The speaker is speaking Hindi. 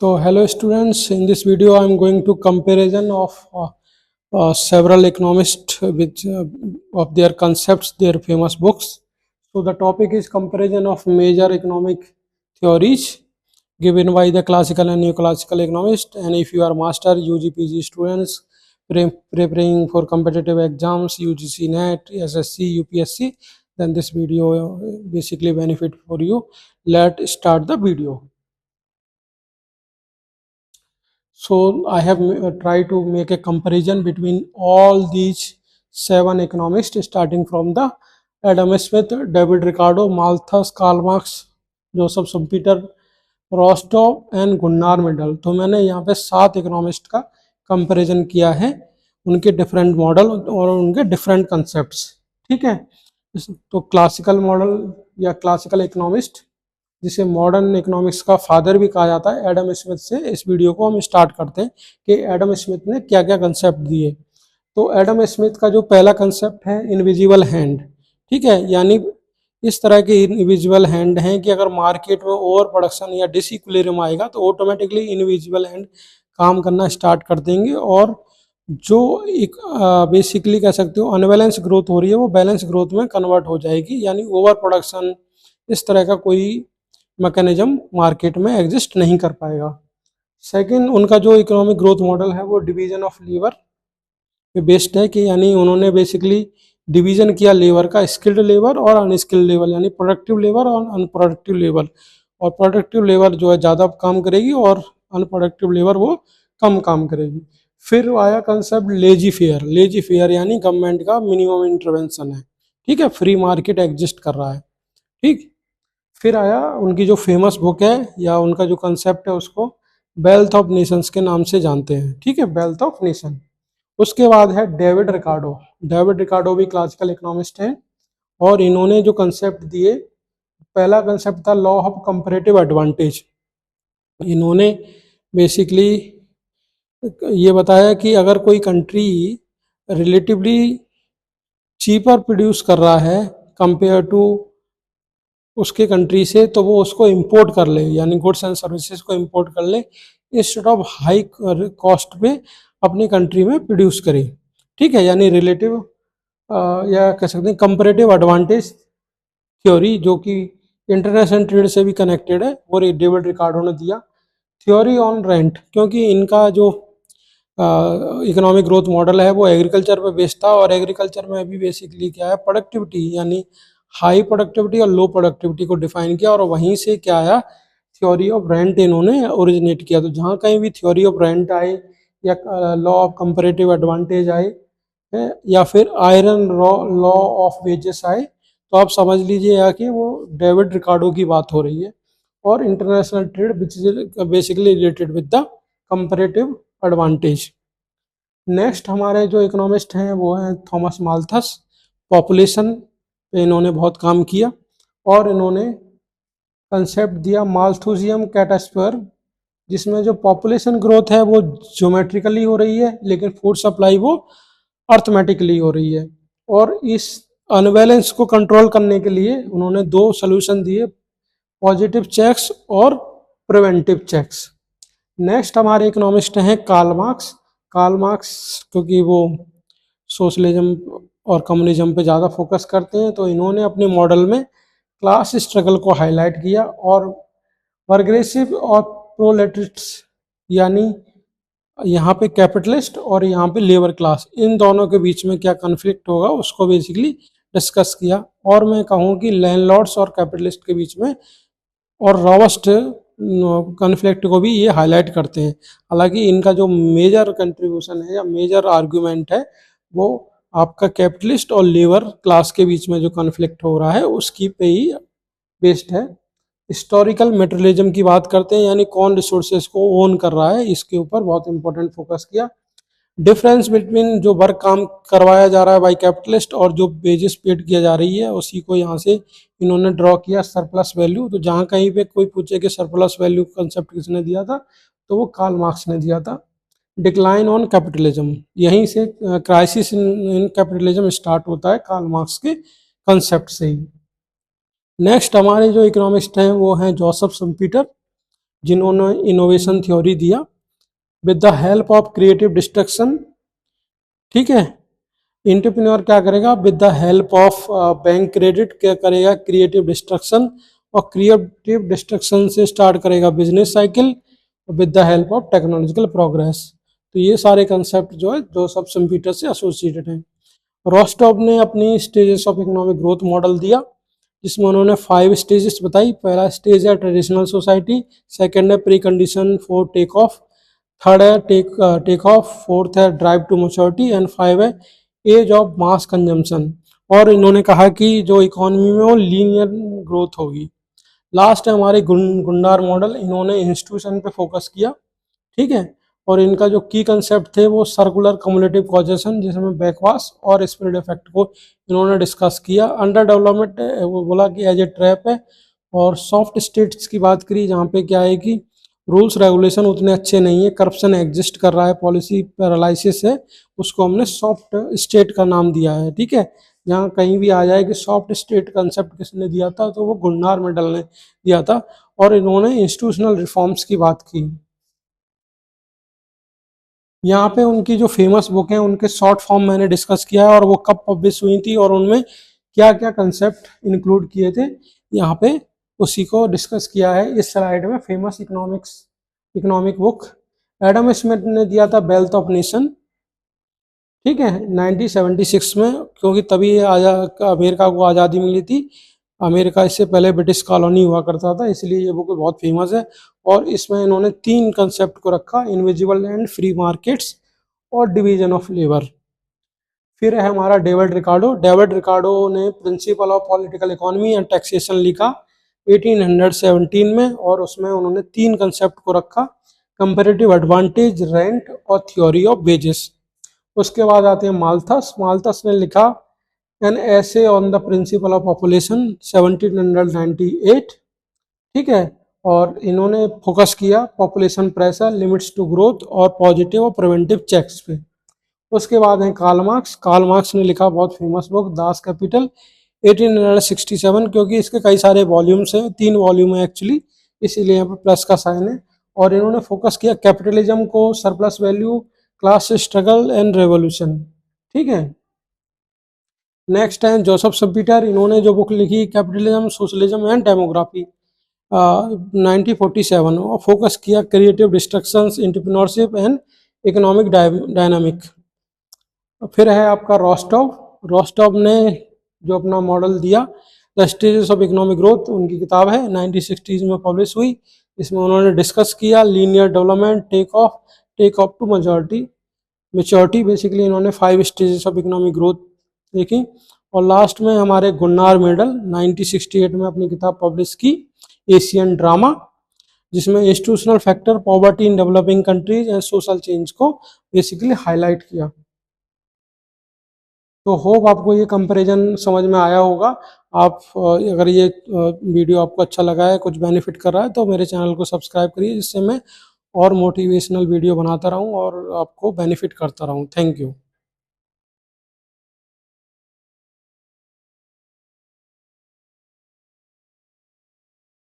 So hello students, in this video I am going to comparison of several economists with of their concepts, their famous books. So the topic is comparison of major economic theories given by the classical and neoclassical economists. And if you are master UG/PG students preparing for competitive exams, UGC NET, SSC, UPSC, then this video basically benefit for you. Let's start the video. So I have tried to make a comparison between all these seven economists, starting from the Adam Smith, David Ricardo, Malthus, Karl Marx, Joseph Schumpeter, Rostow and Gunnar Myrdal. तो मैंने यहाँ पे 7 इकोनॉमिस्ट का कंपैरिजन किया है, उनके डिफरेंट मॉडल और उनके डिफरेंट कंसेप्ट्स। ठीक है, तो क्लासिकल मॉडल या क्लासिकल इकोनॉमिस्ट, जिसे मॉडर्न इकोनॉमिक्स का फादर भी कहा जाता है, एडम स्मिथ से इस वीडियो को हम स्टार्ट करते हैं कि एडम स्मिथ ने क्या क्या कंसेप्ट दिए। तो एडम स्मिथ का जो पहला कंसेप्ट है इनविजिबल हैंड। ठीक है, यानी इस तरह के इनविजिबल हैंड हैं कि अगर मार्केट में ओवर प्रोडक्शन या डिसइक्विलिब्रियम आएगा तो ऑटोमेटिकली इनविजिबल हैंड काम करना स्टार्ट कर देंगे और जो एक बेसिकली कह सकते हो अनबैलेंस ग्रोथ हो रही है वो बैलेंस ग्रोथ में कन्वर्ट हो जाएगी, यानी ओवर प्रोडक्शन इस तरह का कोई मैकेनिज्म मार्केट में एग्जिस्ट नहीं कर पाएगा। सेकंड, उनका जो इकोनॉमिक ग्रोथ मॉडल है वो डिवीजन ऑफ लेबर पे बेस्ड है कि यानी उन्होंने बेसिकली डिवीजन किया लेबर का, स्किल्ड लेबर और अनस्किल्ड लेबर, यानी प्रोडक्टिव लेबर और अनप्रोडक्टिव लेबर। और प्रोडक्टिव लेबर जो है ज़्यादा काम करेगी और अनप्रोडक्टिव लेबर वो कम काम करेगी। फिर आया concept lazy fair. Lazy fair यानी गवर्नमेंट का मिनिमम इंटरवेंशन है। ठीक है, फ्री मार्केट एग्जिस्ट कर रहा है। ठीक, फिर आया उनकी जो फेमस बुक है या उनका जो कंसेप्ट है उसको वेल्थ ऑफ नेशंस के नाम से जानते हैं। ठीक है, वेल्थ ऑफ नेशन। उसके बाद है डेविड रिकार्डो। डेविड रिकार्डो भी क्लासिकल इकोनॉमिस्ट हैं और इन्होंने जो कंसेप्ट दिए, पहला कंसेप्ट था लॉ ऑफ कंपैरेटिव एडवांटेज। इन्होंने बेसिकली ये बताया कि अगर कोई कंट्री रिलेटिवली चीपर प्रोड्यूस कर रहा है कंपेयर टू उसके कंट्री से, तो वो उसको इंपोर्ट कर ले, यानी गुड्स एंड सर्विसेज को इंपोर्ट कर ले इंस्टेड ऑफ हाई कॉस्ट पे अपनी कंट्री में प्रोड्यूस करे। ठीक है, यानी रिलेटिव या कह सकते हैं कंपैरेटिव एडवांटेज थ्योरी, जो कि इंटरनेशनल ट्रेड से भी कनेक्टेड है, वो डेविड रिकार्डो ने दिया। थ्योरी ऑन रेंट, क्योंकि इनका जो इकोनॉमिक ग्रोथ मॉडल है वो एग्रीकल्चर पे बेस्ड था और एग्रीकल्चर में अभी बेसिकली क्या है प्रोडक्टिविटी, यानी हाई प्रोडक्टिविटी और लो प्रोडक्टिविटी को डिफाइन किया और वहीं से क्या आया थ्योरी ऑफ रेंट इन्होंने ओरिजिनेट किया। तो जहाँ कहीं भी थ्योरी ऑफ रेंट आए या लॉ ऑफ कंपैरेटिव एडवांटेज आए या फिर आयरन लॉ ऑफ वेजेस आए, तो आप समझ लीजिए कि वो डेविड रिकार्डो की बात हो रही है। और international trade which is basically related with the comparative advantage. Next हमारे जो इकोनॉमिस्ट हैं वो हैं थॉमस माल्थस। पॉपुलेशन पे इन्होंने बहुत काम किया और इन्होंने कंसेप्ट दिया माल्थुसियम कैटास्फीयर, जिसमें जो पॉपुलेशन ग्रोथ है वो ज्योमेट्रिकली हो रही है लेकिन फूड सप्लाई वो अर्थमेटिकली हो रही है। और इस अनबैलेंस को कंट्रोल करने के लिए उन्होंने 2 सोल्यूशन दिए, पॉजिटिव चेक्स और प्रिवेंटिव चेक्स। नेक्स्ट हमारे इकोनॉमिस्ट हैं कार्ल मार्क्स। कार्ल मार्क्स क्योंकि वो सोशलिज्म और कम्युनिज्म पे ज़्यादा फोकस करते हैं, तो इन्होंने अपने मॉडल में क्लास स्ट्रगल को हाईलाइट किया और प्रोग्रेसिव और प्रोलेटरिट्स, यानी यहाँ पे कैपिटलिस्ट और यहाँ पे लेबर क्लास, इन दोनों के बीच में क्या कन्फ्लिक्ट होगा उसको बेसिकली डिस्कस किया। और मैं कहूँ कि लैंडलॉर्ड्स और कैपिटलिस्ट के बीच में और रॉबस्ट कन्फ्लिक्ट को भी ये हाईलाइट करते हैं। हालांकि इनका जो मेजर कंट्रीब्यूशन है या मेजर आर्गुमेंट है वो आपका कैपिटलिस्ट और लेबर क्लास के बीच में जो कन्फ्लिक्ट हो रहा है उसकी पे ही बेस्ड है। हिस्टोरिकल मेटेरियलिज्म की बात करते हैं, यानी कौन रिसोर्सेज को ओन कर रहा है, इसके ऊपर बहुत इंपॉर्टेंट फोकस किया। डिफरेंस बिटवीन जो वर्क काम करवाया जा रहा है बाई कैपिटलिस्ट और जो वेजेस पेड किया जा रही है उसी को यहाँ से इन्होंने ड्रॉ किया सरप्लस वैल्यू। तो जहाँ कहीं पे कोई पूछे कि सरप्लस वैल्यू कंसेप्ट किसने दिया था, तो वो कार्ल मार्क्स ने दिया था। डिक्लाइन ऑन कैपिटलिज्म, यहीं से क्राइसिस इन कैपिटलिज्म स्टार्ट होता है कार्ल मार्क्स के कंसेप्ट से ही। नेक्स्ट हमारे जो इकोनॉमिस्ट हैं वो हैं जोसेफ शम्पेटर। जिन्होंने इनोवेशन थ्योरी दिया। With the help of creative destruction, ठीक है, एंटरप्रेन्योर क्या करेगा, with the help of bank credit क्या करेगा, क्रिएटिव डिस्ट्रक्शन, और क्रिएटिव डिस्ट्रक्शन से स्टार्ट करेगा business cycle with the help of technological progress. तो ये सारे कंसेप्ट जो है जो सब कंप्यूटर से एसोसिएटेड हैं। रोस्टॉव ने अपनी stages of economic growth model दिया, जिसमें उन्होंने 5 स्टेजेस बताई। पहला स्टेज है ट्रेडिशनल सोसाइटी, सेकंड है precondition for take off, third है टेक ऑफ, फोर्थ है ड्राइव टू मैच्योरिटी, एंड 5 है एज ऑफ मास कंजम्पशन। और इन्होंने कहा कि जो इकोनॉमी में वो लीनियर ग्रोथ होगी। लास्ट है हमारे गुंडार मॉडल, इन्होंने इंस्टीट्यूशन पे फोकस किया, ठीक है, और इनका जो की कंसेप्ट थे वो सर्कुलर कम्युलेटिव कॉजेशन, जिसमें बैकवास और स्प्रेड इफेक्ट को इन्होंने डिस्कस किया। अंडर डेवलपमेंट वो बोला कि एज ए ट्रैप है, और सॉफ्ट स्टेट्स की बात करी जहाँ पे क्या है कि रूल्स रेगुलेशन उतने अच्छे नहीं है, करप्शन एग्जिस्ट कर रहा है, पॉलिसी पैरालिसिस है, उसको हमने सॉफ्ट स्टेट का नाम दिया है, ठीक है। जहाँ कहीं भी आ जाए कि सॉफ्ट स्टेट कंसेप्ट किसने दिया था, तो वो गुन्नार मेडल ने दिया था, और इन्होंने इंस्टीट्यूशनल रिफॉर्म्स की बात की। यहाँ पे उनकी जो फेमस बुक है उनके शॉर्ट फॉर्म मैंने डिस्कस किया है, और वो कब पब्लिश हुई थी और उनमें क्या क्या कंसेप्ट इंक्लूड किए थे, यहाँ पे उसी को डिस्कस किया है इस स्लाइड में। Famous economic book Adam Smith ने दिया था वेल्थ ऑफ नेशन, ठीक है, 1976 में, क्योंकि तभी अमेरिका को आज़ादी मिली थी। अमेरिका इससे पहले ब्रिटिश कॉलोनी हुआ करता था, इसलिए ये बुक बहुत फेमस है। और इसमें इन्होंने 3 कंसेप्ट को रखा, इनविजिबल लैंड, फ्री मार्केट्स, और डिवीजन ऑफ लेबर। फिर है हमारा डेविड रिकार्डो। डेविड रिकार्डो ने principle of political economy and taxation लिखा 1817 में, और उसमें उन्होंने 3 कंसेप्ट को रखा, कंपेरेटिव एडवांटेज, रेंट, और थ्योरी ऑफ वेजेस। उसके बाद आते हैं माल्थस। माल्थस ने लिखा an essay on the principle of population 1798, ठीक है, और इन्होंने फोकस किया population pressure, limits to growth, और पॉजिटिव और प्रिवेंटिव चेक्स पे। उसके बाद है कार्ल मार्क्स। कार्ल मार्क्स ने लिखा बहुत फेमस बुक दास कैपिटल 1867, क्योंकि इसके कई सारे वॉल्यूम्स हैं, 3 वॉल्यूम है एक्चुअली, इसीलिए यहाँ पर प्लस का साइन है। और इन्होंने फोकस किया कैपिटलिज्म को, surplus value, class struggle and revolution, ठीक है। नेक्स्ट है जोसेफ सब्पीटर। इन्होंने जो बुक लिखी कैपिटलिज्म, सोशलिज्म एंड डेमोग्राफी 1947, और फोकस किया creative destructions, entrepreneurship and economic dynamic. फिर है आपका रोस्टॉव। रोस्टॉव ने जो अपना मॉडल दिया the stages of economic growth, उनकी किताब है 1960s में पब्लिश हुई। इसमें उन्होंने डिस्कस किया linear development, take off to maturity, basically इन्होंने 5 स्टेजेस ऑफ इकोनॉमिक ग्रोथ देखी। और लास्ट में हमारे गुन्नार मेडल 1968 में अपनी किताब पब्लिश की एशियन ड्रामा, जिसमें institutional factor, poverty in developing countries and social change को बेसिकली हाईलाइट किया। तो होप आपको ये कंपैरिजन समझ में आया होगा। आप अगर ये वीडियो आपको अच्छा लगा है, कुछ बेनिफिट कर रहा है, तो मेरे चैनल को सब्सक्राइब करिए, जिससे मैं और मोटिवेशनल वीडियो बनाता रहूं और आपको बेनिफिट करता रहूं। Thank you.